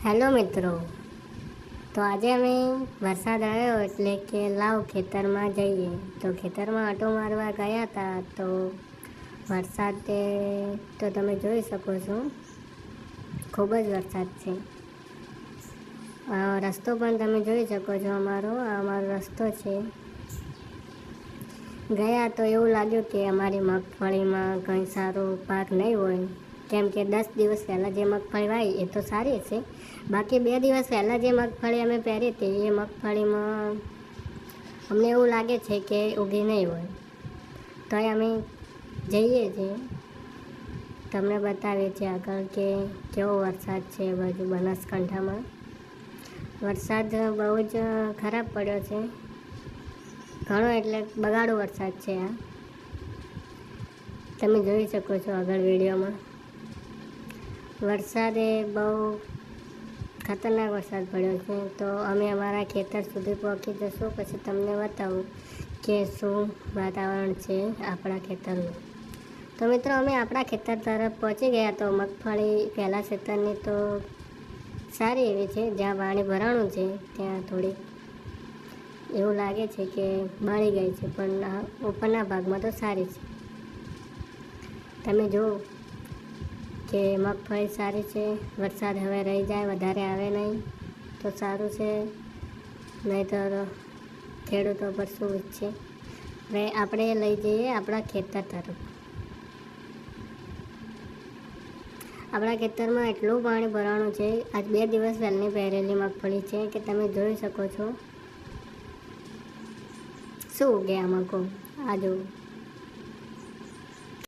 Hello મિત્રો, તો આજે અમે વરસાદ આવ્યો એટલે કે લાવ ખેતરમાં જઈએ. તો ખેતરમાં આંટો મારવા ગયા હતા. તો વરસાદે તો તમે જોઈ શકો છો, ખૂબ જ વરસાદ છે. રસ્તો પણ તમે જોઈ શકો છો. અમારો રસ્તો છે. ગયા તો એવું લાગ્યું કે અમારી મગફળીમાં કંઈ સારો પાક નહીં હોય, કેમ કે 10 દિવસ પહેલાં જે મગફળી વાવી એ તો સારી છે. બાકી 2 દિવસ પહેલાં જે મગફળી અમે પહેરી હતી એ મગફળીમાં અમને એવું લાગે છે કે ઉગી નહીં હોય. તો અમે જઈએ છીએ, તમને બતાવીએ છીએ આગળ કે કેવો વરસાદ છે. બાજુ બનાસકાંઠામાં વરસાદ બહુ જ ખરાબ પડ્યો છે. ઘણો એટલે બગાડો વરસાદ છે. આ તમે જોઈ શકો છો આગળ વિડીયોમાં. વરસાદે બહુ ખતરનાક વરસાદ પડ્યો છે. તો અમે અમારા ખેતર સુધી પહોંચી જશું, પછી તમને બતાવું કે શું વાતાવરણ છે આપણા ખેતરનું. તો મિત્રો, અમે આપણા ખેતર તરફ પહોંચી ગયા. તો મગફળી પહેલાં ખેતરની તો સારી એવી છે. જ્યાં પાણી ભરાણું છે ત્યાં થોડીક એવું લાગે છે કે બળી ગઈ છે, પણ ઉપરના ભાગમાં તો સારી છે. તમે જુઓ કે મગફળી સારી છે. વરસાદ હવે રહી જાય, વધારે આવે નહીં તો સારું છે, નહીંતર ખેડૂતો પર શું ઈચ્છે. હવે આપણે લઈ જઈએ આપણા ખેતર તરફ. આપણા ખેતરમાં એટલું પાણી ભરાણું છે. આજ 2 દિવસ પહેલાંની પહેરેલી મગફળી છે કે તમે જોઈ શકો છો શું ઉગે આમાં. આ જો